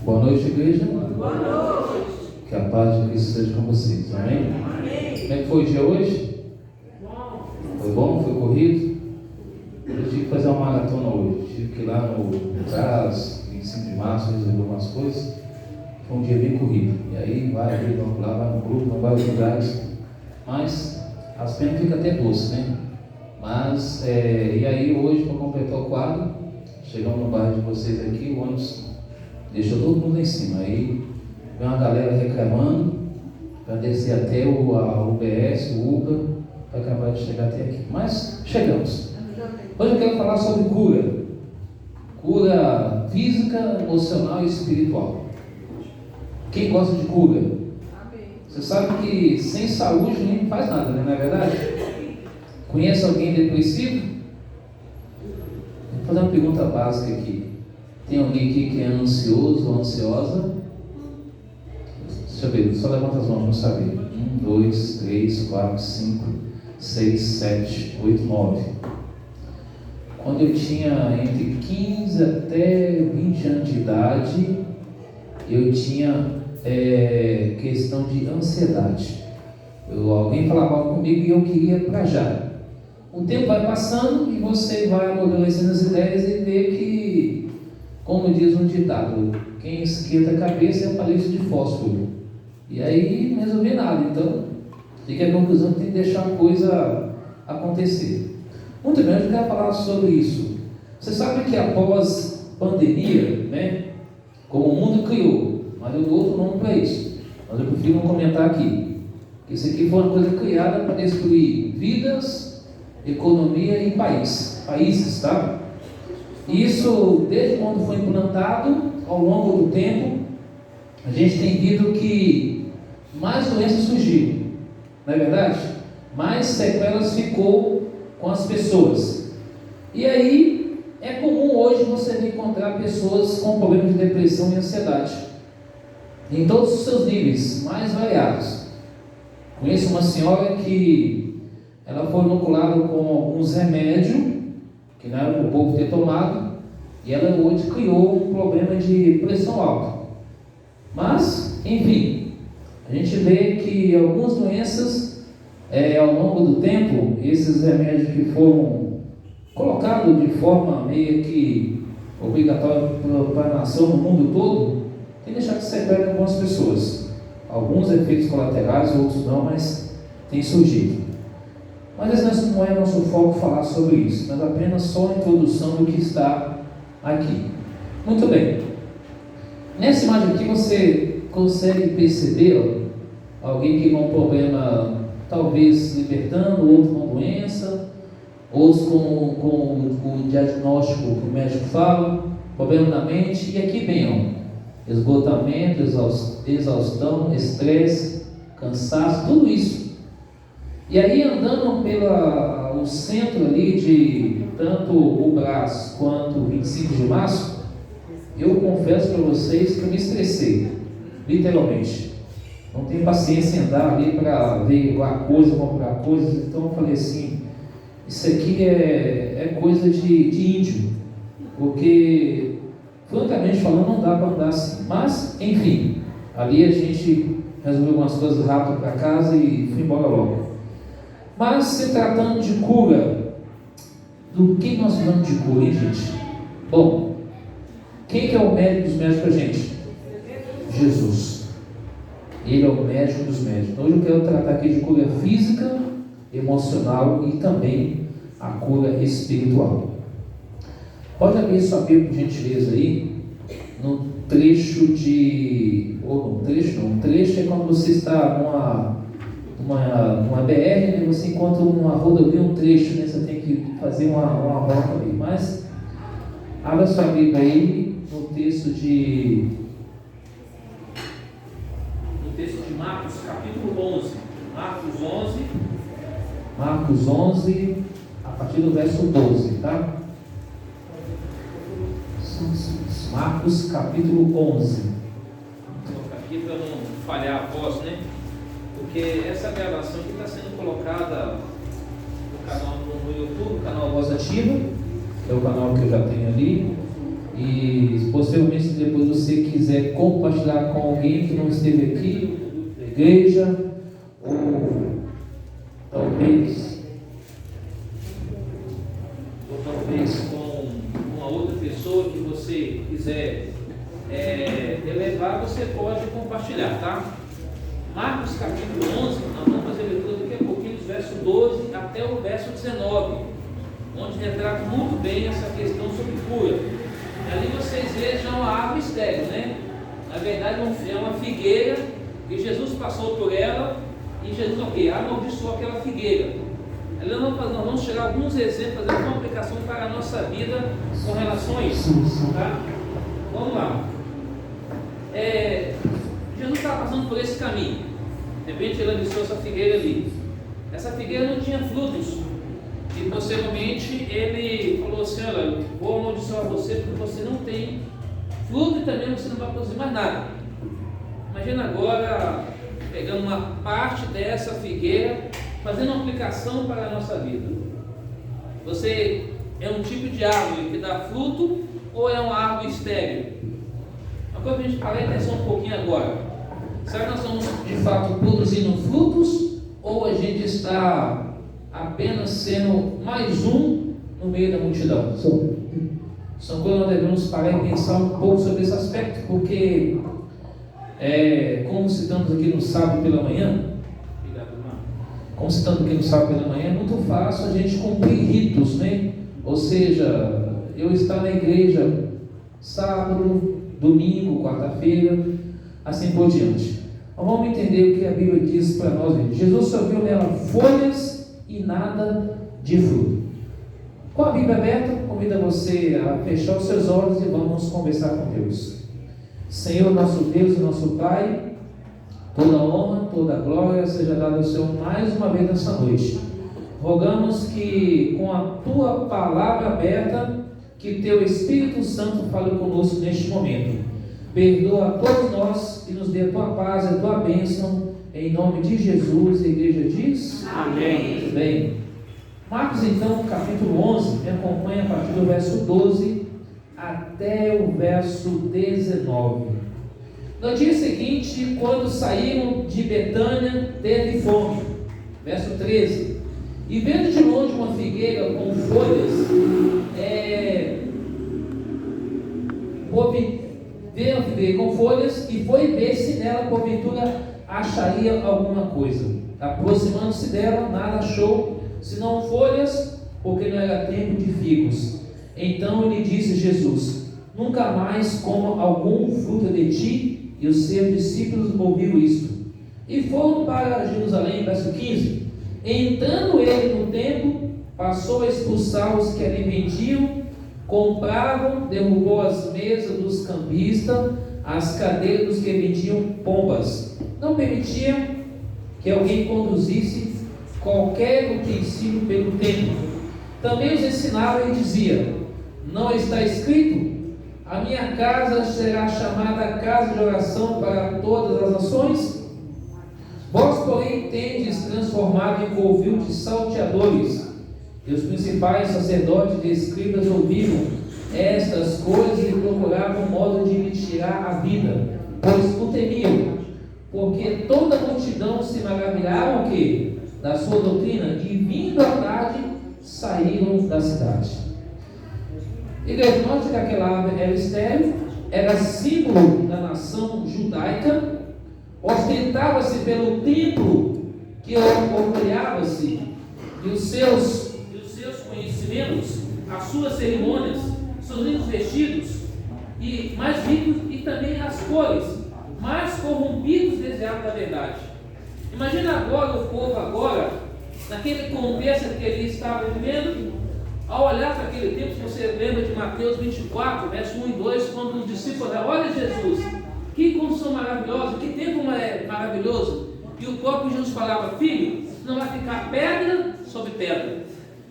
Boa noite, igreja. Boa noite. Que a paz de Cristo seja com vocês. Amém? Amém. Como é que foi o dia hoje? Bom. Foi bom? Foi corrido? Eu tive que fazer uma maratona hoje. Tive que ir lá no CAS, 25 de março, resolver algumas coisas. Foi um dia bem corrido. E aí vai ali, vamos lá, vai no grupo, vai vários lugares. Mas as penas ficam até doces, né? Mas, e aí hoje, para completar o quadro, chegamos no bairro de vocês aqui, o ônibus deixou todo mundo lá em cima. Aí vem uma galera reclamando para descer até a UBS, o UPA, para acabar de chegar até aqui. Mas chegamos. Hoje eu quero falar sobre cura. Cura física, emocional e espiritual. Quem gosta de cura? Você sabe que sem saúde ninguém faz nada, né? Não é verdade? Conhece alguém depressivo? Vou fazer uma pergunta básica aqui. Tem alguém aqui que é ansioso ou ansiosa? Deixa eu ver, só levanta as mãos para saber. 1, 2, 3, 4, 5, 6, 7, 8, 9. Quando eu tinha entre 15 até 20 anos de idade, eu tinha questão de ansiedade. Alguém falava comigo e eu queria para já. O tempo vai passando e você vai amadurecendo as ideias e vê que, como diz um ditado, quem esquenta a cabeça é palito de fósforo. E aí não resolvi nada. Então, fica a conclusão que tem que deixar a coisa acontecer. Muito bem, eu quero falar sobre isso. Você sabe que após pandemia, né, como o mundo criou, mas eu dou outro nome para isso, mas eu prefiro não comentar aqui. Isso aqui foi uma coisa criada para destruir vidas, economia e países, tá? E isso, desde quando foi implantado, ao longo do tempo, a gente tem visto que mais doenças surgiram, não é verdade? Mais sequelas ficou com as pessoas. E aí, é comum hoje você encontrar pessoas com problemas de depressão e ansiedade, em todos os seus níveis, mais variados. Conheço uma senhora que ela foi inoculada com alguns remédios, que não era para o povo ter tomado, e ela hoje criou um problema de pressão alta. Mas, enfim, a gente vê que algumas doenças, ao longo do tempo, esses remédios que foram colocados de forma meio que obrigatória para a nação no mundo todo, tem deixado de sequela em algumas pessoas. Alguns efeitos colaterais, outros não, mas tem surgido. Mas esse não é nosso foco falar sobre isso, mas apenas só a introdução do que está aqui. Muito bem. Nessa imagem aqui você consegue perceber alguém que com um problema, talvez libertando, outro com doença, outros com o diagnóstico que o médico fala, problema na mente, e aqui bem, esgotamento, exaustão, estresse, cansaço, tudo isso. E aí andando pelo centro ali de tanto o Brás quanto o 25 de março, eu confesso para vocês que eu me estressei, literalmente. Não tenho paciência em andar ali para ver coisa, comprar coisas. Então eu falei assim, isso aqui é coisa de índio, porque francamente falando não dá para andar assim. Mas enfim, ali a gente resolveu algumas coisas rápido para casa e fui embora logo. Mas se tratando de cura, do que nós falamos de cura, hein, gente? Bom, quem que é o médico dos médicos para a gente? Jesus. Ele é o médico dos médicos. Hoje eu quero tratar aqui de cura física, emocional e também a cura espiritual. Pode abrir sua Bíblia, por gentileza, aí, no trecho de... um trecho é quando você está numa BR, né, você encontra uma rodovia, um trecho, né, você tem que fazer uma rota ali. Mas, abra sua Bíblia aí, no texto de Marcos, capítulo 11. Marcos 11, a partir do verso 12, tá? Marcos, capítulo 11. Vou colocar aqui para não falhar a voz, né? Porque essa gravação aqui está sendo colocada no canal no YouTube, o canal Voz Ativa, que é o canal que eu já tenho ali, e possivelmente, se depois você quiser compartilhar com alguém que não esteve aqui, da igreja, ou talvez com uma outra pessoa que você quiser elevar, você pode compartilhar, tá? Marcos capítulo 11, nós vamos fazer a leitura daqui a pouquinho, dos versos 12 até o verso 19, onde retrata muito bem essa questão sobre cura. Ali vocês vejam a árvore estéril, né? Na verdade é uma figueira, e Jesus passou por ela, e Jesus amaldiçoou aquela figueira. Ali nós vamos chegar a alguns exemplos, fazer uma aplicação para a nossa vida com relação a isso, tá? Vamos lá. Jesus estava passando por esse caminho. De repente ele avistou essa figueira ali. Essa figueira não tinha frutos. E posteriormente ele falou assim: olha, vou amaldiçoar você porque você não tem fruto e também você não vai produzir mais nada. Imagina agora pegando uma parte dessa figueira, fazendo uma aplicação para a nossa vida. Você é um tipo de árvore que dá fruto ou é uma árvore estéril? Uma coisa que a gente parar atenção um pouquinho agora. Será que nós estamos de fato produzindo frutos ou a gente está apenas sendo mais um no meio da multidão? São coisas que nós devemos parar e pensar um pouco sobre esse aspecto, porque como citamos aqui no sábado pela manhã, é muito fácil a gente cumprir ritos, né? Ou seja, eu estar na igreja sábado, domingo, quarta-feira, assim por diante. Mas vamos entender o que a Bíblia diz para nós. Jesus só viu nela folhas e nada de fruto. Com a Bíblia aberta, convido você a fechar os seus olhos e vamos conversar com Deus. Senhor, nosso Deus e nosso Pai, toda honra, toda glória seja dada ao Senhor mais uma vez nessa noite. Rogamos que com a Tua palavra aberta, que Teu Espírito Santo fale conosco neste momento. Perdoa a todos nós e nos dê a Tua paz e a Tua bênção, em nome de Jesus. A igreja diz: amém. Muito bem. Marcos então, capítulo 11, me acompanha a partir do verso 12 até o verso 19. No dia seguinte, quando saíram de Betânia, teve fome. Verso 13. E vendo de longe uma figueira com folhas, veio a figueira com folhas e foi ver se nela porventura acharia alguma coisa. Aproximando-se dela, nada achou, senão folhas, porque não era tempo de figos. Então lhe disse Jesus: nunca mais coma algum fruto de ti. E os seus discípulos ouviram isto e foram para Jerusalém. Verso 15. Entrando ele no templo, passou a expulsar os que ali vendiam, compravam, derrubou as mesas dos cambistas, as cadeiras dos que vendiam pombas. Não permitia que alguém conduzisse qualquer utensílio pelo templo. Também os ensinava e dizia: não está escrito: a minha casa será chamada casa de oração para todas as nações? Vós, porém, tendes transformado em covil de salteadores. E os principais sacerdotes e escribas ouviram estas coisas e procuravam um modo de lhe tirar a vida, pois o temiam, porque toda a multidão se maravilhava o quê? Da sua doutrina, e vindo à tarde saíram da cidade. Igreja, note que aquela árvore era estéril, era símbolo da nação judaica, ostentava-se pelo templo que orgulhava-se e os seus conhecimentos, as suas cerimônias, seus lindos vestidos, e mais ricos, e também as cores, mais corrompidos desejavam da verdade. Imagina agora o povo agora, naquele contexto que ele estava vivendo, ao olhar para aquele tempo. Se você lembra de Mateus 24, verso 1 e 2, quando os discípulos falaram: olha Jesus, que condição maravilhosa, que tempo maravilhoso. E o próprio Jesus falava: filho, não vai ficar pedra sobre pedra.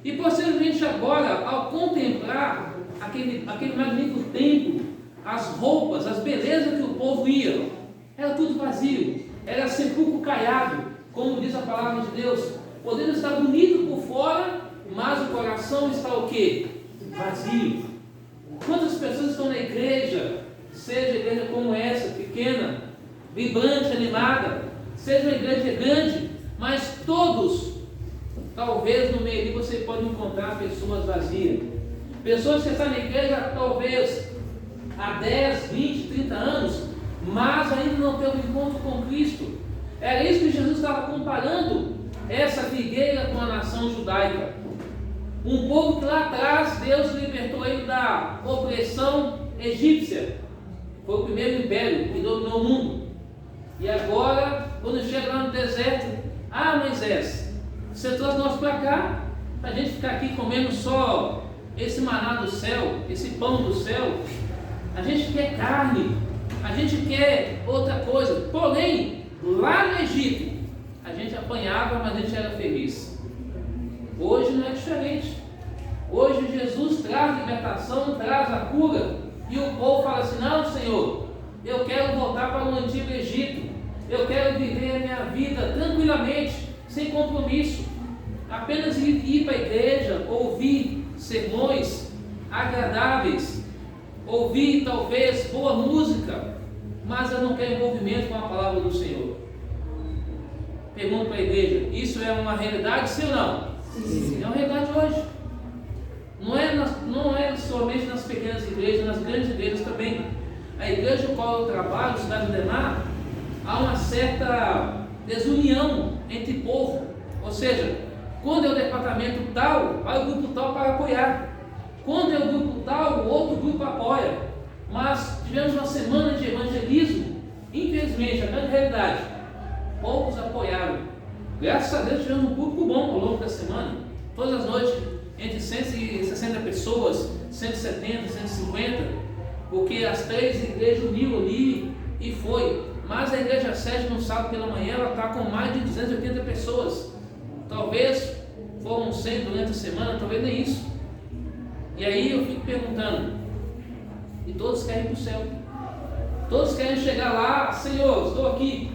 E posteriormente agora, ao contemplar aquele magnífico templo, as roupas, as belezas que o povo ia, era tudo vazio, era sepulcro caiado, como diz a palavra de Deus. Podendo estar bonito por fora, mas o coração está o quê? Vazio. Quantas pessoas estão na igreja, vibrante, animada, seja uma igreja grande, mas todos, talvez no meio ali você pode encontrar pessoas vazias, pessoas que estão na igreja talvez há 10, 20, 30 anos, mas ainda não teve um encontro com Cristo. Era isso que Jesus estava comparando essa figueira com a nação judaica. Um povo que lá atrás Deus libertou ele da opressão egípcia. Foi o primeiro império que dominou o mundo. E agora, quando chega lá no deserto, Moisés, você trouxe nós para cá, para a gente ficar aqui comendo só esse maná do céu, esse pão do céu. A gente quer carne, a gente quer outra coisa. Porém, lá no Egito, a gente apanhava, mas a gente era feliz. Hoje não é diferente. Hoje Jesus traz libertação, traz a cura, e o povo fala assim: não, Senhor, eu quero voltar para o antigo Egito, eu quero viver a minha vida tranquilamente, sem compromisso, apenas ir para a igreja, ouvir sermões agradáveis, ouvir talvez boa música, mas eu não quero envolvimento com a palavra do Senhor. Pergunto para a igreja: isso é uma realidade, sim ou não? Sim. É uma realidade hoje. Não é somente nas pequenas igrejas, nas grandes igrejas também. A igreja com a qual eu trabalho, Cidade de Mar, há uma certa desunião entre povo. Ou seja, quando é o departamento tal, vai o grupo tal para apoiar. Quando é o grupo tal, o outro grupo apoia. Mas tivemos uma semana de evangelismo, infelizmente, a grande realidade, poucos apoiaram. Graças a Deus tivemos um público bom ao longo da semana. Todas as noites, entre 160 pessoas, 170, 150, porque as 3 igrejas uniram ali e foi. Mas a igreja sede no sábado pela manhã, ela está com mais de 280 pessoas. Talvez foram 100 durante a semana, talvez nem isso. E aí eu fico perguntando, e todos querem ir para o céu, todos querem chegar lá: Senhor, estou aqui.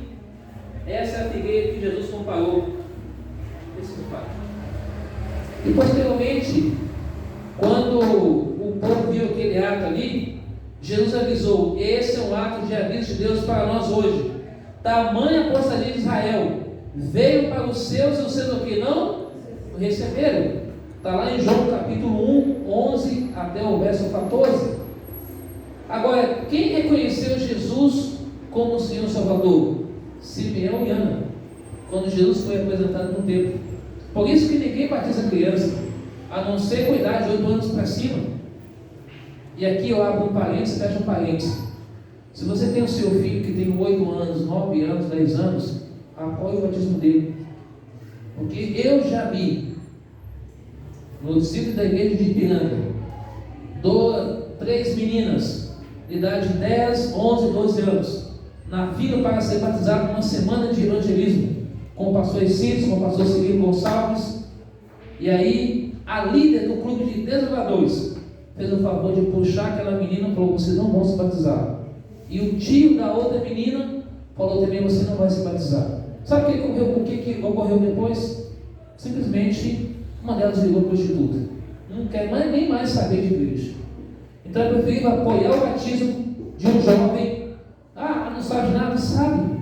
Essa é a figueira que Jesus comparou. Esse comparo. E posteriormente, quando o povo viu aquele ato ali, Jesus avisou: esse é um ato de aviso de Deus para nós hoje. Tamanha apostasia de Israel veio para os seus, e os seus o que não receberam. Está lá em João capítulo 1, 11 até o verso 14. Agora, quem reconheceu Jesus como o Senhor Salvador? Simeão e Ana, quando Jesus foi apresentado no templo. Por isso que ninguém batiza criança, a não ser com idade de 8 anos para cima. E aqui eu abro um parênteses e fecho um parênteses. Se você tem o seu filho que tem 8 anos, 9 anos, 10 anos, apoie o batismo dele. Porque eu já vi no discípulo da igreja de Ipiranga, 3 meninas de idade de 10, 11, 12 anos, na fila para ser batizado numa semana de evangelismo, com o pastor Cícero, com o pastor Cirilo Gonçalves. E aí a líder do clube de desbravadores fez o favor de puxar aquela menina e falou: vocês não vão se batizar. E o tio da outra menina falou também: você não vai se batizar. Sabe o que ocorreu depois? Simplesmente uma delas virou prostituta, não quer nem mais saber de igreja. Então é preferível apoiar o batismo de um jovem. Não sabe nada? Sabe.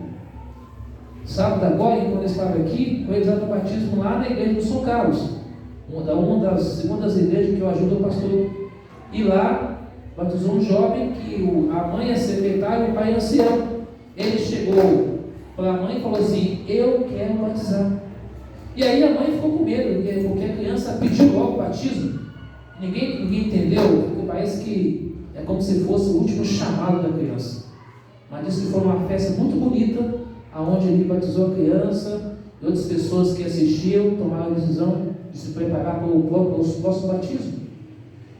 Sábado agora, quando eu estava aqui, foi exato o batismo lá na igreja do São Carlos, uma das igrejas que eu ajudo o pastor. E lá batizou um jovem que a mãe é secretária e o pai é ancião. Ele chegou para a mãe e falou assim: eu quero batizar. E aí a mãe ficou com medo, porque a criança pediu logo o batismo. Ninguém entendeu, porque parece que é como se fosse o último chamado da criança. Mas disse que foi uma festa muito bonita, aonde ele batizou a criança, e outras pessoas que assistiam tomaram a decisão de se preparar para o próximo batismo.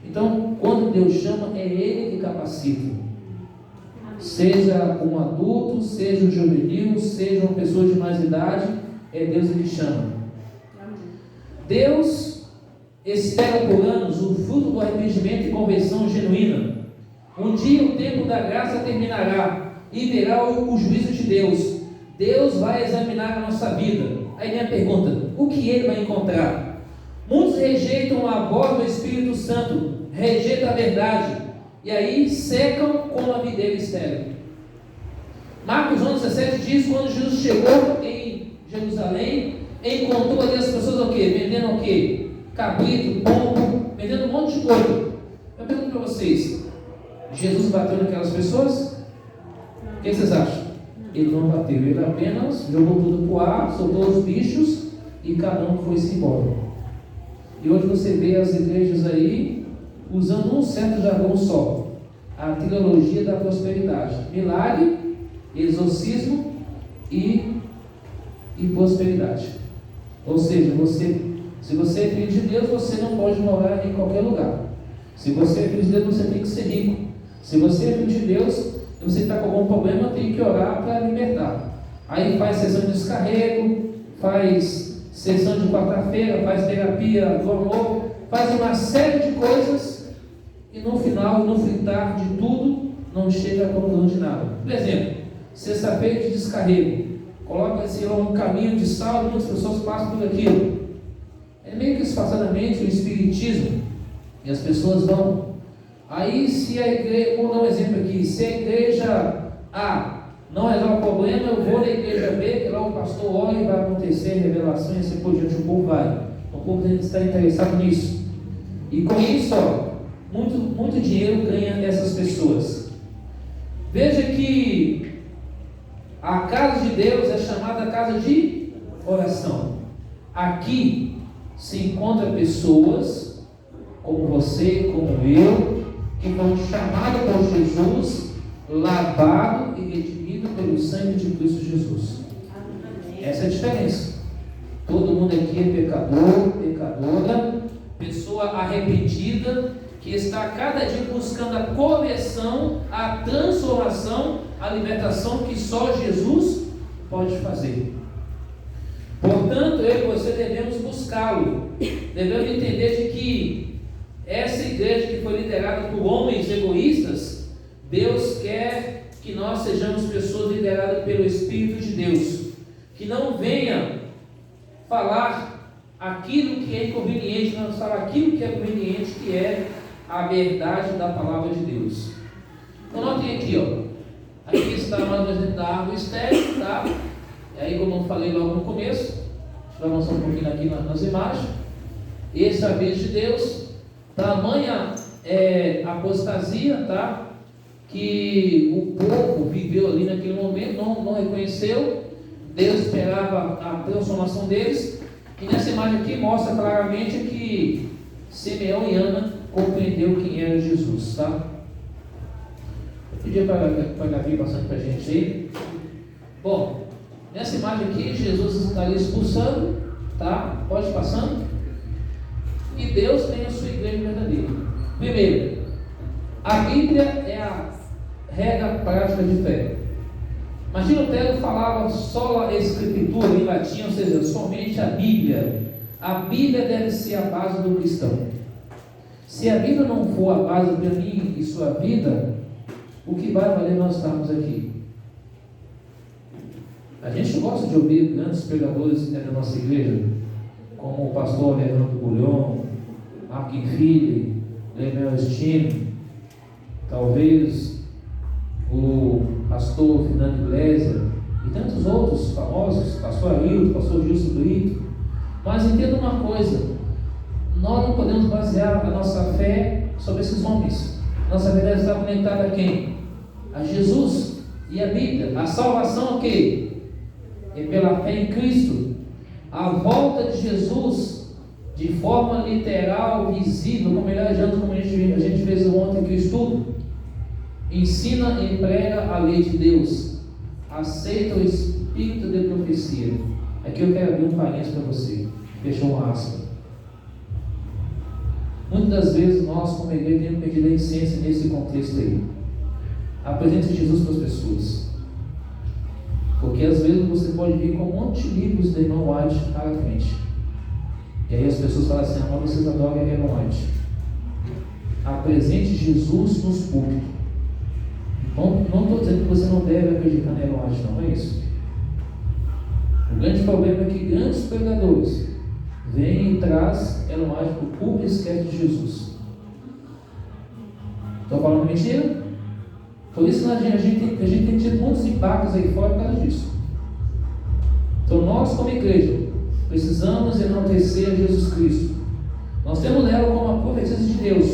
Então, quando Deus chama, é Ele que capacita. Seja um adulto, seja um juvenil, seja uma pessoa de mais idade, é Deus que chama. Deus espera por anos o fruto do arrependimento e conversão genuína. Um dia o tempo da graça terminará e verá o juízo de Deus. Deus vai examinar a nossa vida. Aí minha pergunta: o que Ele vai encontrar? Muitos rejeitam a voz do Espírito Santo, rejeitam a verdade, e aí secam como a videira estéril. Marcos 11:17 diz: quando Jesus chegou em Jerusalém, encontrou ali as pessoas o quê? Vendendo o quê? Cabrito, pombo, vendendo um monte de coisa. Eu pergunto para vocês, Jesus bateu naquelas pessoas? O que vocês acham? Ele não bateu, ele apenas jogou tudo para o ar, soltou os bichos e cada um foi-se embora. E hoje você vê as igrejas aí usando um certo jargão só: a trilogia da prosperidade: milagre, exorcismo e prosperidade. Ou seja, se você é filho de Deus, você não pode morar em qualquer lugar. Se você é filho de Deus, você tem que ser rico. Se você é filho de Deus e você está com algum problema, tem que orar para libertar. Aí faz sessão de descarrego, faz sessão de quarta-feira, faz terapia do amor, faz uma série de coisas e no final, no fritar de tudo, não chega a conclusão de nada. Por exemplo, sexta-feira de descarrego, coloca-se um caminho de sal e muitas pessoas passam por aquilo. É meio que disfarçadamente o espiritismo, e as pessoas vão. Aí, se a igreja, vou dar um exemplo aqui: se a igreja A não resolve o problema, eu vou na igreja B, que lá o pastor olha e vai acontecer revelação, e assim por diante, o povo vai. O povo está interessado nisso. E com isso, muito dinheiro ganha essas pessoas. Veja que a casa de Deus é chamada casa de oração. Aqui se encontram pessoas como você, como eu, que foram chamados por Jesus, lavado e redimido pelo sangue de Cristo Jesus. Essa é a diferença. Todo mundo aqui é pecador, pecadora, pessoa arrependida, que está cada dia buscando a conversão, a transformação, a libertação que só Jesus pode fazer. Portanto, eu e você devemos buscá-lo. Devemos entender de que essa igreja que foi liderada por homens egoístas, Deus quer que nós sejamos pessoas lideradas pelo Espírito de Deus, que não venha falar aquilo que é inconveniente, não falar aquilo que é conveniente, que é a verdade da palavra de Deus. Então notem aqui, aqui está mais ou menos da árvore estéril, tá? E aí, como eu falei logo no começo, vai avançar um pouquinho aqui nas imagens. Esse é a vida de Deus. Tamanha apostasia, tá? Que o povo viveu ali naquele momento, não reconheceu. Deus esperava a transformação deles. E nessa imagem aqui mostra claramente que Simeão e Ana compreendeu quem era Jesus, tá? Eu pedi para a Gabi passando para a gente aí. Bom, nessa imagem aqui, Jesus está ali expulsando, tá? Pode ir passando. E Deus tem a sua igreja verdadeira. Primeiro, a Bíblia é a regra prática de fé. Imagina, Lutero falava só a escritura em latim, ou seja, somente a Bíblia. A Bíblia deve ser a base do cristão. Se a Bíblia não for a base para mim e sua vida, o que vai valer nós estarmos aqui? A gente gosta de ouvir grandes pregadores dentro da nossa igreja, como o pastor Leandro Bulhon, Mark Infile, Leonel Stine, talvez o pastor Fernando Iglesias e tantos outros famosos, pastor Ailton, pastor Gilson Brito. Mas entenda uma coisa: nós não podemos basear a nossa fé sobre esses homens. Nossa fé deve estar conectada a quem? A Jesus e a Bíblia. A salvação é quê? É pela fé em Cristo. A volta de Jesus, de forma literal, visível, como ele adianta, como a gente fez ontem aqui o estudo, ensina e prega a lei de Deus, aceita o espírito de profecia. Aqui eu quero abrir um parênteses para você, fechou uma aspa. Muitas das vezes nós, como igreja, temos perdido a essência nesse contexto aí. A presença de Jesus para as pessoas. Porque às vezes você pode vir com um monte de livros do irmão White à frente. E aí as pessoas falam assim: mas vocês adoram a irmão White. Apresente Jesus nos púlpitos. Não estou dizendo que você não deve acreditar na irmão White, não é isso. O grande problema é que grandes pregadores vêm e traz Ellen White para o público e esquece de Jesus. Estou falando mentira? Por isso a gente tem tido muitos impactos aí fora por causa disso. Então nós, como igreja, precisamos enaltecer Jesus Cristo. Nós temos ela como a profetisa de Deus,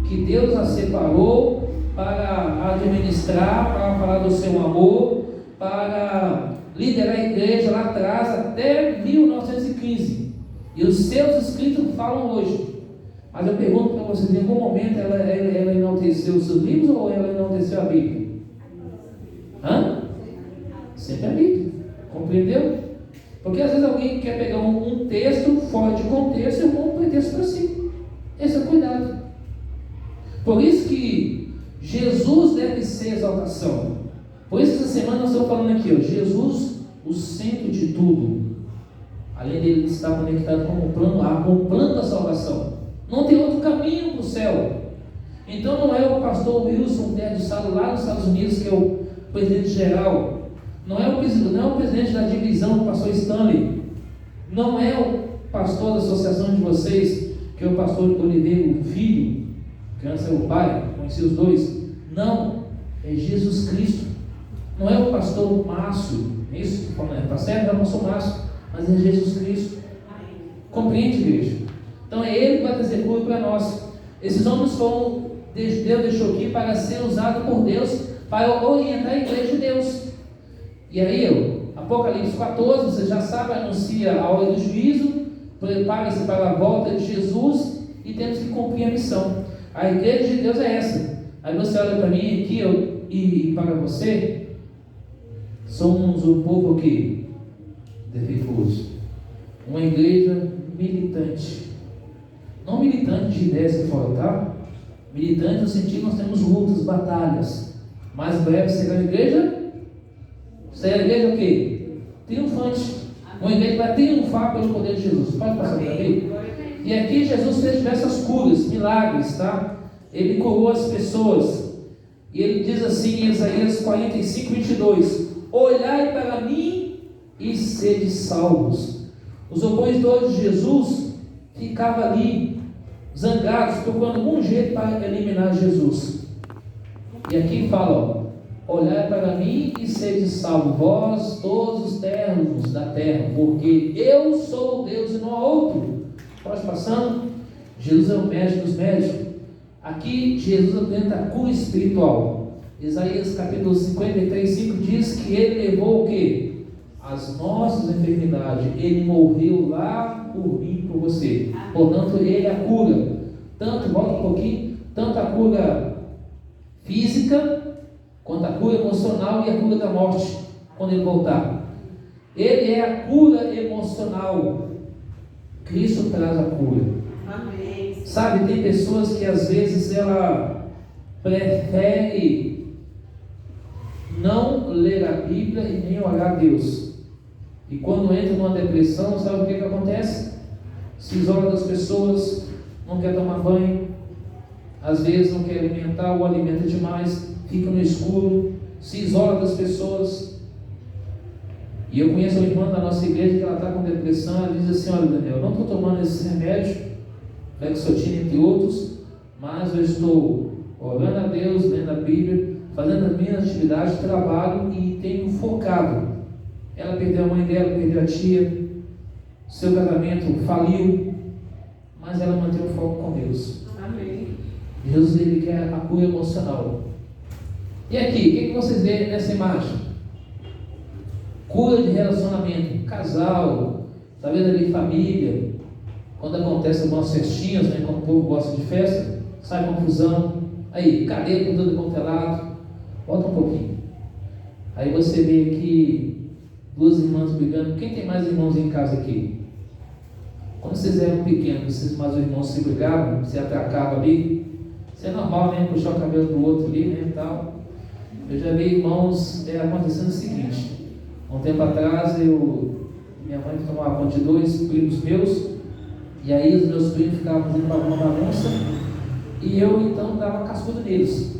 que Deus a separou para administrar, para falar do seu amor, para liderar a igreja lá atrás, até 1915. E os seus escritos falam hoje. Mas eu pergunto para vocês, em algum momento ela enalteceu os seus livros ou ela enalteceu a Bíblia? Sempre a Bíblia. Compreendeu? Porque às vezes alguém quer pegar um texto fora de contexto e um pretexto para si. Esse é o cuidado. Por isso que Jesus deve ser exaltação. Por isso que essa semana nós estamos falando aqui, Jesus, o centro de tudo. Além dele estar conectado com o plano A, com o plano da salvação. Não tem outro caminho para o céu. Então não é o pastor Wilson Terra Salo lá nos Estados Unidos, que é o presidente geral. Não é o presidente da divisão, o pastor Stanley. Não é o pastor da associação de vocês, que é o pastor Oliveira, o filho, criança é o pai, conheci os dois. Não, é Jesus Cristo. Não é o pastor Márcio, é isso? Está certo? É o pastor Márcio, mas é Jesus Cristo. Compreende, igreja? Então é Ele que vai trazer cura para nós. Esses homens foram, Deus deixou aqui para ser usado por Deus, para orientar a igreja de Deus. E aí, Apocalipse 14, você já sabe, anuncia a hora do juízo, prepare-se para a volta de Jesus e temos que cumprir a missão. A igreja de Deus é essa. Aí você olha para mim aqui e para você, somos um povo aqui defeituoso, uma igreja militante. Não militante de ideias que fora, tá? Militante no sentido que nós temos lutas, batalhas. Mais breve será a igreja. Será a igreja o quê? Triunfante. Uma igreja que vai triunfar pelo poder de Jesus. Pode passar para mim? E aqui Jesus fez diversas curas, milagres, tá? Ele curou as pessoas. E ele diz assim em Isaías 45, 22: olhai para mim e sede salvos. Os opositores de Jesus ficavam ali, zangados, procurando algum jeito para eliminar Jesus. E aqui fala, olhai para mim e sede salvos, vós todos os termos da terra, porque eu sou Deus e não há outro. Pode passando. Jesus é o médico dos médicos. Aqui Jesus apresenta a cura espiritual. Isaías capítulo 53, 5 diz que ele levou o quê? As nossas enfermidades. Ele morreu lá por mim, por você. Portanto, ele é a cura. Tanto, volta um pouquinho, tanto a cura física, quanto a cura emocional e a cura da morte, quando ele voltar. Ele é a cura emocional. Cristo traz a cura. Amém. Sabe, tem pessoas que às vezes ela prefere não ler a Bíblia e nem orar a Deus. E quando entra numa depressão, sabe o que acontece? Se isola das pessoas, não quer tomar banho, às vezes não quer alimentar ou alimenta demais, fica no escuro, se isola das pessoas. E eu conheço uma irmã da nossa igreja que ela está com depressão. Ela diz assim: olha, Daniel, eu não estou tomando esse remédio, Lexotina entre outros, mas eu estou orando a Deus, lendo a Bíblia, fazendo as minhas atividades de trabalho e tenho focado. Ela perdeu a mãe dela, perdeu a tia, seu casamento faliu, mas ela mantém o foco com Deus. Amém. Jesus, ele quer a cura emocional. E aqui, o que vocês veem nessa imagem? Cura de relacionamento, casal, talvez ali família. Quando acontece algumas festinhas, né, quando o povo gosta de festa, sai confusão. Aí, cadê com todo quanto é lado? Volta um pouquinho. Aí você vê aqui duas irmãs brigando. Quem tem mais irmãos em casa aqui? Quando vocês eram pequenos, vocês mais irmãos se brigavam, se atracavam ali. Isso é normal, né? Puxar o cabelo do outro ali, né? Tal. Eu já vi irmãos acontecendo o seguinte. Um tempo atrás, minha mãe tomava conta de dois primos meus, e aí os meus primos ficavam fazendo uma bagunça, e eu então dava cascudo neles.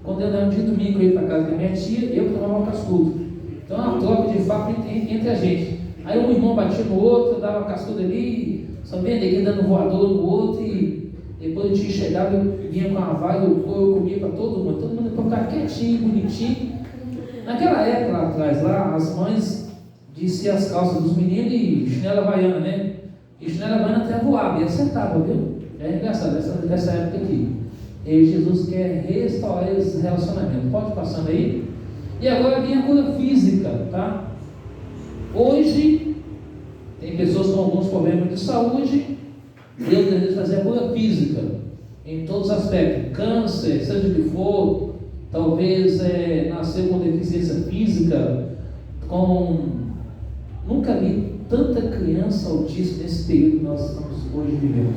Quando eu dava um dia de domingo, eu ia para casa da minha tia, eu tomava cascudo. Então, uma troca de fato entre a gente. Aí um irmão batia no outro, eu dava cascudo ali, só vendo aqui dando voador no outro, e Depois o tio chegava e vinha com a vara, eu comia para todo mundo ficava quietinho, bonitinho. Naquela época lá atrás, lá, as mães desciam as calças dos meninos e chinela havaiana, né? E chinela havaiana até voava e acertava, viu? É engraçado essa época aqui. E Jesus quer restaurar esse relacionamento. Pode ir passando aí. E agora vem a cura física, tá? Hoje, tem pessoas com alguns problemas de saúde. Deus deseja fazer a cura física em todos os aspectos. Câncer, seja o que for, talvez nasceu com deficiência física, nunca vi tanta criança autista nesse período que nós estamos hoje vivendo.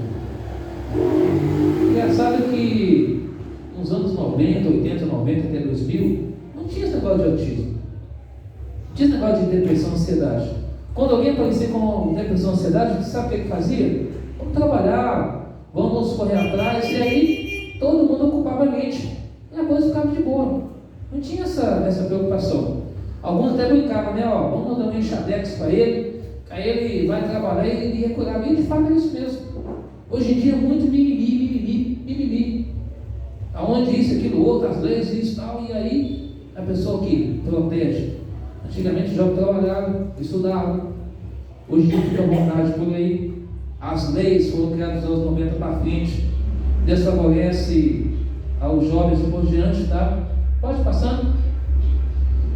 Engraçado que nos anos 90, 80, 90 até 2000, não tinha esse negócio de autismo, não tinha esse negócio de depressão e ansiedade. Quando alguém aparecia com depressão e ansiedade, sabe o que ele fazia? Vamos trabalhar, vamos correr atrás, e aí todo mundo ocupava a mente e a coisa ficava de boa. Não tinha essa preocupação. Alguns até brincavam, né? Vamos dar um enxadex para ele, aí ele vai trabalhar e ele ia curar. E de fato é isso mesmo. Hoje em dia é muito mimimi. Aonde isso, aquilo, outro, as leis, isso e tal, e aí a pessoa que protege. Antigamente já trabalhava, estudava, hoje em dia fica à vontade por aí. As leis foram criadas dos anos 90 para frente, desfavorece aos jovens e por diante, tá? Pode ir passando.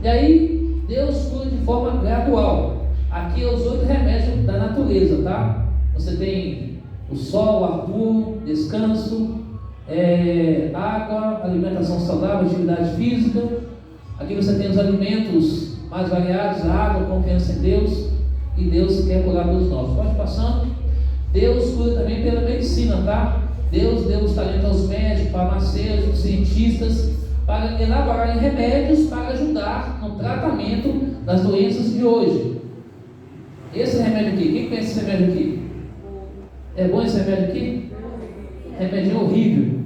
E aí, Deus cura de forma gradual. Aqui é os 8 remédios da natureza, tá? Você tem o sol, ar puro, descanso, água, alimentação saudável, atividade física. Aqui você tem os alimentos mais variados, água, confiança em Deus. E Deus quer curar todos nós. Pode ir passando. Deus cura também pela medicina, tá? Deus deu os talentos aos médicos, farmacêuticos, cientistas, para elaborarem remédios para ajudar no tratamento das doenças de hoje. Esse remédio aqui, quem conhece esse remédio aqui? É bom esse remédio aqui? Remédio horrível.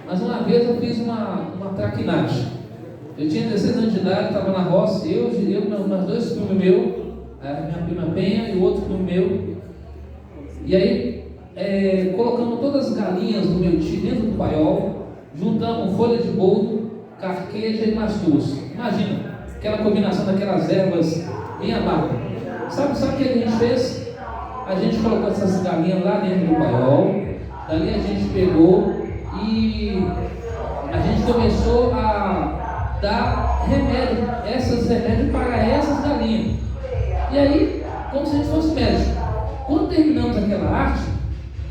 Mas uma vez eu fiz uma traquinagem. Eu tinha 16 anos de idade, estava na roça, eu meus 2 primos meus, a minha prima Penha e o outro primo meu. E aí, colocamos todas as galinhas do meu tio dentro do paiol, juntamos folha de boldo, carqueja e mastuz. Imagina, aquela combinação daquelas ervas bem amargas. Sabe o que a gente fez? A gente colocou essas galinhas lá dentro do paiol, dali a gente pegou e a gente começou a dar esses remédios para essas galinhas. E aí, como se a gente fosse médico. Quando terminamos aquela arte,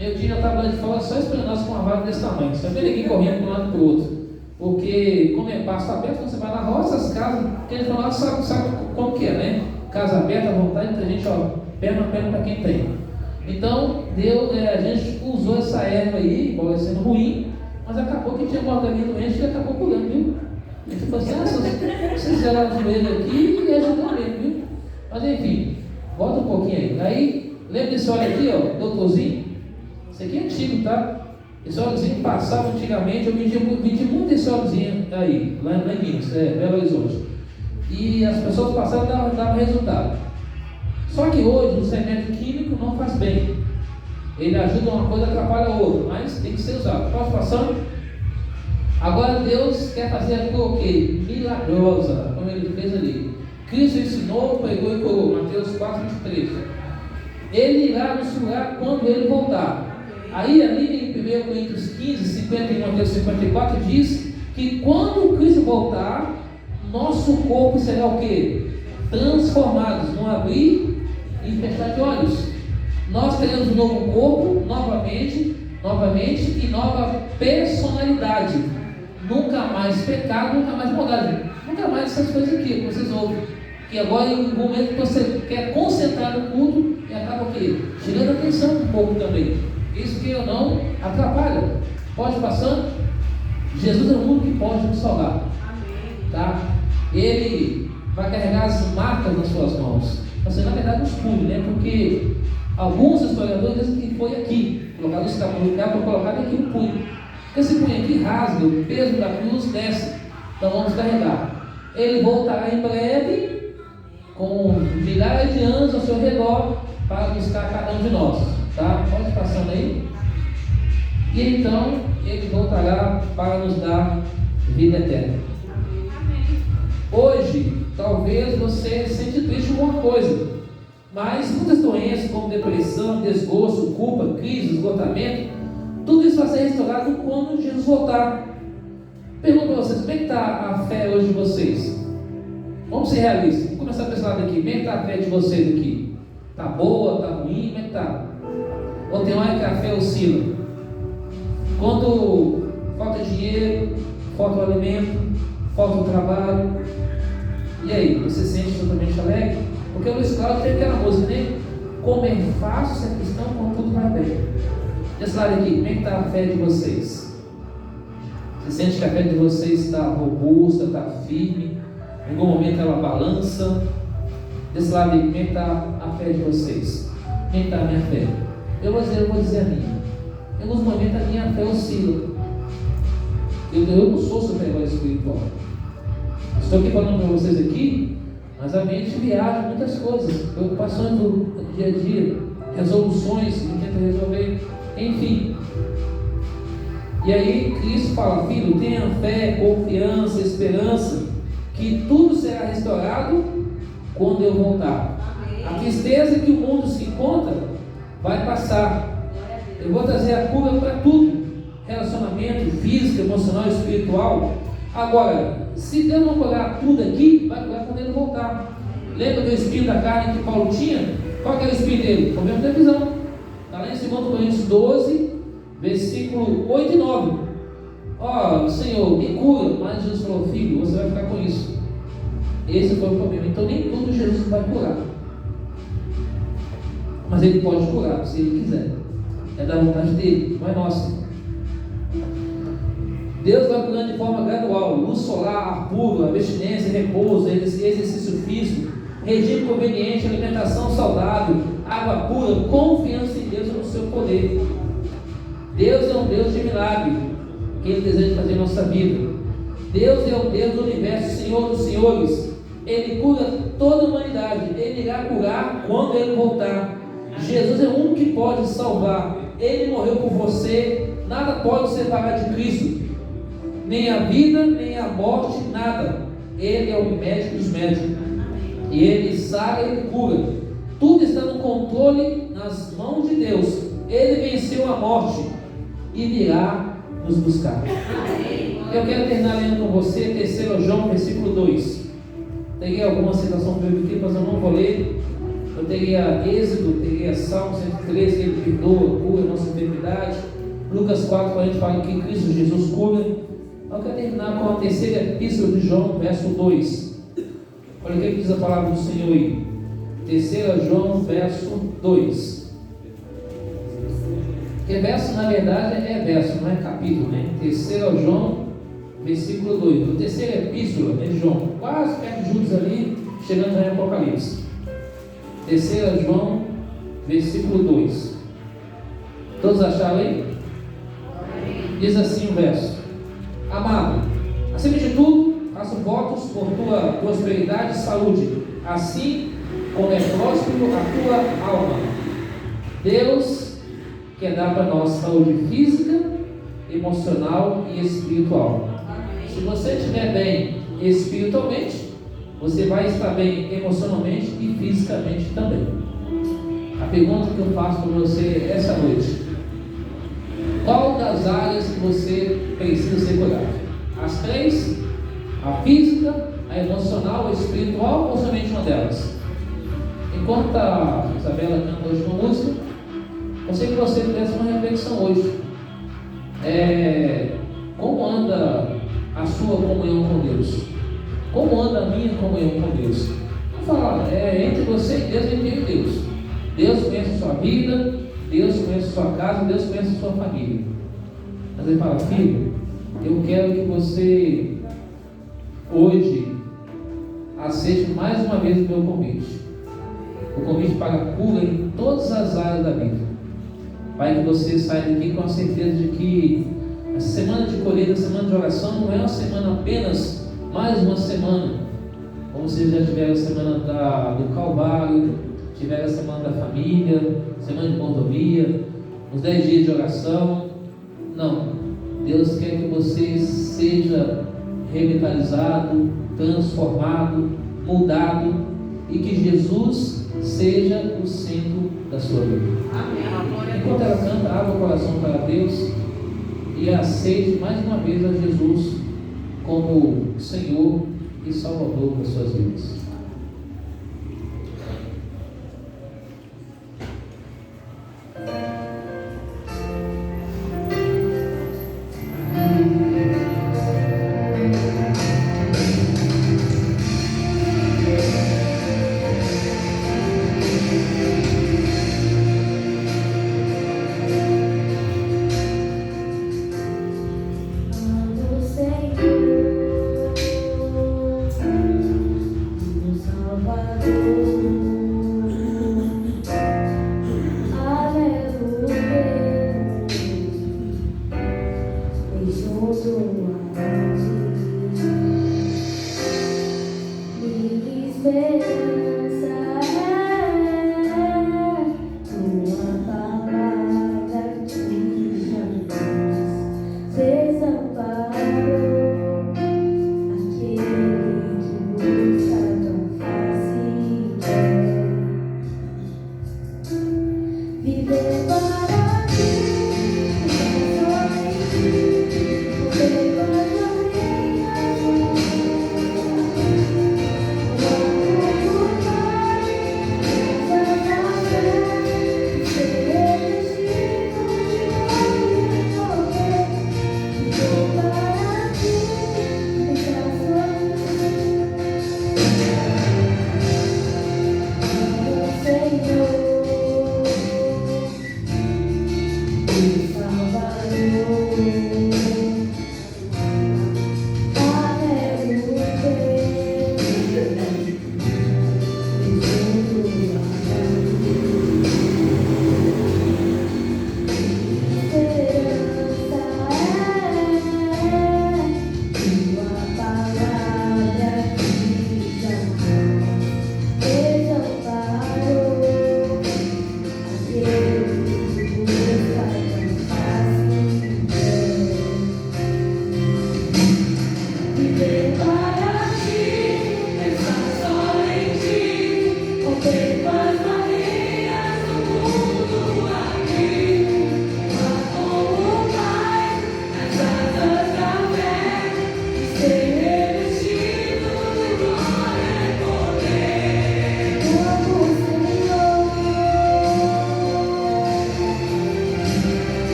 meu tio já estava lá de fora só esperando nós com uma vara desse tamanho. Você vê ninguém correndo de um lado para o outro. Porque, como é pasto aberto, quando você vai na roça, as casas, quem ele falou, sabe como que é, né? Casa aberta, à vontade, muita gente, perna para quem tem. Então, a gente usou essa erva aí, embora sendo ruim, mas acabou que tinha uma galinha doente que acabou curando, viu? A gente falou assim, vocês fizeram o joelho aqui e ajudou mesmo, viu? Mas enfim, volta um pouquinho aí. Aí, lembra desse óleo aqui, doutorzinho? Esse aqui é antigo, tá? Esse óleozinho passava antigamente, eu vendi muito esse óleozinho aí, lá em Minas, Belo Horizonte. E as pessoas passavam e davam resultado. Só que hoje o remédio químico não faz bem. Ele ajuda uma coisa, atrapalha a outra, mas tem que ser usado. Pode passando? Agora Deus quer fazer a cura o quê? Milagrosa, como ele fez ali. Cristo ensinou, pregou e curou. Mateus 4:23. Ele irá nos curar quando ele voltar. Aí ali em 1 Coríntios 15, 51 até 54 diz que quando Cristo voltar, nosso corpo será o quê? Transformados, no abrir e fechar de olhos. Nós teremos um novo corpo, novamente, e nova personalidade. Nunca mais pecado, nunca mais maldade, nunca mais essas coisas aqui que vocês ouvem. Que agora em um momento que você quer concentrar no culto e acaba o quê? Tirando a atenção um pouco também. Isso que eu não atrapalha. Pode passando. Jesus é o único que pode nos salvar. Tá? Ele vai carregar as marcas nas suas mãos. Assim, na verdade, os punhos, né? Porque alguns historiadores dizem que foi aqui. Colocaram esse tamanho para colocar aqui o punho. Porque esse punho aqui rasga, o peso da cruz desce. Então vamos carregar. Ele voltará em breve com milhares de anjos ao seu redor para buscar cada um de nós. Tá? Pode passando aí. E então Ele voltará para nos dar vida eterna. Hoje, talvez você sente triste com alguma coisa, mas muitas doenças como depressão, desgosto, culpa, crise, esgotamento, tudo isso vai ser restaurado quando Jesus voltar. Pergunto para vocês, como é que está a fé hoje de vocês? Vamos ser realistas, vamos começar desse lado aqui. Como é que está a fé de vocês aqui? Está boa, está ruim, como é que está? Ou tem hora que a fé oscila? Quando falta dinheiro, falta o alimento, falta o trabalho, e aí, você se sente totalmente alegre? Porque o Luiz Cláudio tem aquela música, né? Como é fácil ser cristão quando tudo vai bem. Desse lado aqui, como é que está a fé de vocês? Você sente que a fé de vocês está robusta, está firme? Em algum momento ela balança? Desse lado aí, como é que está a fé de vocês? Como é que está a minha fé? Eu vou dizer a minha. Em alguns momentos a minha fé oscila. Eu não sou super-herói espiritual. Estou aqui falando para vocês aqui, mas a mente viaja muitas coisas, preocupações do dia a dia, resoluções que tenta resolver, enfim. E aí Cristo fala: filho, tenha fé, confiança, esperança, que tudo será restaurado quando eu voltar. A tristeza que o mundo se encontra vai passar. Eu vou trazer a cura para tudo: relacionamento físico, emocional, espiritual. Agora, se Deus não curar tudo aqui, vai curar quando Ele voltar. Lembra do espinho da carne que Paulo tinha? Qual que era o espinho dele? Problema da visão. Está lá em 2 Coríntios 12, versículo 8 e 9. Ó, Senhor, me cura. Mas Jesus falou: filho, você vai ficar com isso. Esse foi o problema. Então nem tudo Jesus vai curar, mas Ele pode curar, se Ele quiser. É da vontade dele, não é nossa. Deus vai curando de forma gradual: luz solar, ar puro, abstinência, repouso, exercício físico, regime conveniente, alimentação saudável, água pura, confiança em Deus e no seu poder. Deus é um Deus de milagre, que Ele deseja fazer em nossa vida. Deus é o Deus do universo, Senhor dos senhores. Ele cura toda a humanidade. Ele irá curar quando Ele voltar. Jesus é o único que pode salvar. Ele morreu por você. Nada pode separar de Cristo. Nem a vida, nem a morte, nada. Ele é o médico dos médicos. E Ele sara e Ele cura. Tudo está no controle, nas mãos de Deus. Ele venceu a morte e virá nos buscar. Eu quero terminar lendo com você 3 João, versículo 2. Peguei alguma citação bíblica, mas eu não vou ler. Eu teria Êxodo, teria Salmo 113, que Ele perdoa, cura a nossa enfermidade. Lucas 4:40 fala que Cristo Jesus cura. Eu quero terminar com a 3ª epístola de João, verso 2. Olha o que diz a palavra do Senhor aí. 3 João, verso 2. Porque verso, na verdade, é verso, não é capítulo, né? 3 João, versículo 2. A 3ª epístola de João, quase perto de Judas ali, chegando em Apocalipse. 3 João, versículo 2. Todos acharam aí? Diz assim o verso: amado, acima de tudo, faço votos por tua prosperidade e saúde, assim como é próspero a tua alma. Deus quer dar para nós saúde física, emocional e espiritual. Se você estiver bem espiritualmente, você vai estar bem emocionalmente e fisicamente também. A pergunta que eu faço para você essa noite: qual das áreas que você precisa ser curado? As 3? A física, a emocional, a espiritual, ou somente uma delas? Enquanto a Isabela canta hoje uma música, eu sei que você fizesse uma reflexão hoje. Como anda a sua comunhão com Deus? Como anda a minha comunhão com Deus? Vamos falar, entre você e Deus, entre Deus. Deus conhece a sua vida, Deus conhece a sua casa, Deus conhece a sua família. Mas Ele fala: filho, eu quero que você hoje aceite mais uma vez o meu convite. O convite para a cura em todas as áreas da vida. Para que você saia daqui com a certeza de que a semana de colheita, a semana de oração, não é uma semana apenas, mais uma semana. Como vocês já tiveram a semana do Calvário, tiveram a semana da família, semana de mordomia, os 10 dias de oração. Não. Deus quer que você seja revitalizado, transformado, mudado, e que Jesus seja o centro da sua vida. Amém. Enquanto ela canta, abra o coração para Deus e aceite mais uma vez a Jesus como Senhor e Salvador das suas vidas.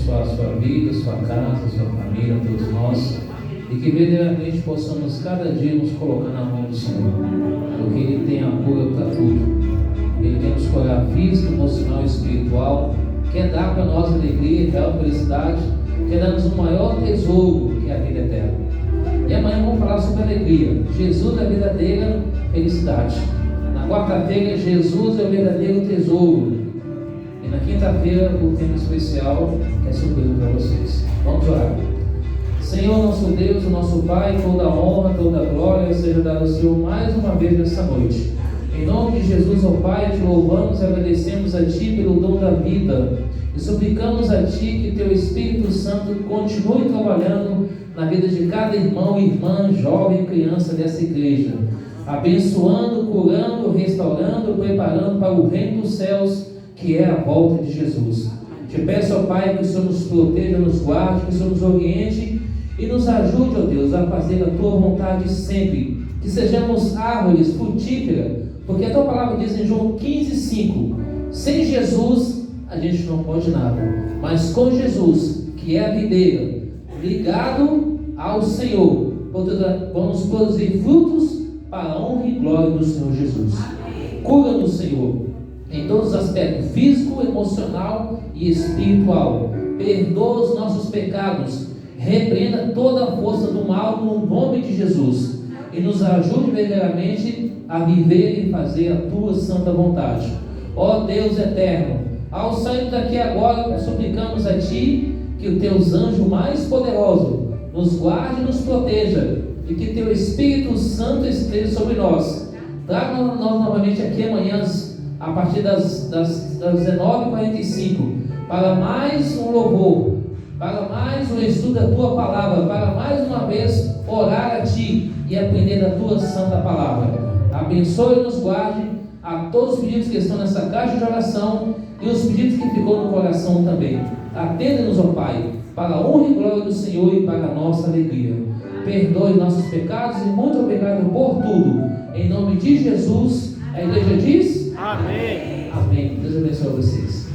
abençoar a sua vida, sua casa, sua família, todos nós, e que verdadeiramente possamos cada dia nos colocar na mão do Senhor, porque Ele tem apoio para tudo. Ele quer nos curar físico, emocional e espiritual, quer dar para nós alegria, real felicidade, quer dar-nos o maior tesouro, que é a vida eterna. E amanhã vamos falar sobre alegria. Jesus é a verdadeira felicidade. Na quarta-feira, Jesus é o verdadeiro tesouro. E na quinta-feira, o tema especial que é surpresa para vocês. Vamos orar. Senhor, nosso Deus, o nosso Pai, toda a honra, toda a glória seja dada ao Senhor mais uma vez nessa noite. Em nome de Jesus, ó Pai, te louvamos e agradecemos a Ti pelo dom da vida. E suplicamos a Ti que Teu Espírito Santo continue trabalhando na vida de cada irmão, irmã, jovem, criança dessa igreja, abençoando, curando, restaurando, preparando para o reino dos céus, que é a volta de Jesus. Te peço, ó Pai, que o Senhor nos proteja, nos guarde, que o Senhor nos oriente e nos ajude, ó Deus, a fazer a Tua vontade sempre, que sejamos árvores frutíferas, porque a Tua palavra diz em João 15:5, sem Jesus a gente não pode nada, mas com Jesus, que é a videira, ligado ao Senhor, vamos produzir frutos para a honra e glória do Senhor Jesus. Cura-nos, Senhor, em todos os aspectos, físico, emocional e espiritual. Perdoa os nossos pecados, repreenda toda a força do mal no nome de Jesus, e nos ajude verdadeiramente a viver e fazer a Tua santa vontade. Ó Deus eterno, ao sair daqui agora, suplicamos a Ti que os Teus anjos mais poderosos nos guarde e nos proteja, e que Teu Espírito Santo esteja sobre nós. Traga nós novamente aqui amanhã, a partir das 19h45, para mais um louvor, para mais um estudo da Tua palavra, para mais uma vez orar a Ti e aprender da Tua santa palavra. Abençoe e nos guarde a todos os pedidos que estão nessa caixa de oração e os pedidos que ficou no coração também. Atenda-nos, ó Pai, para a honra e glória do Senhor e para a nossa alegria. Perdoe nossos pecados e muito obrigado por tudo. Em nome de Jesus, a igreja diz: Amém. Amém. Deus abençoe vocês.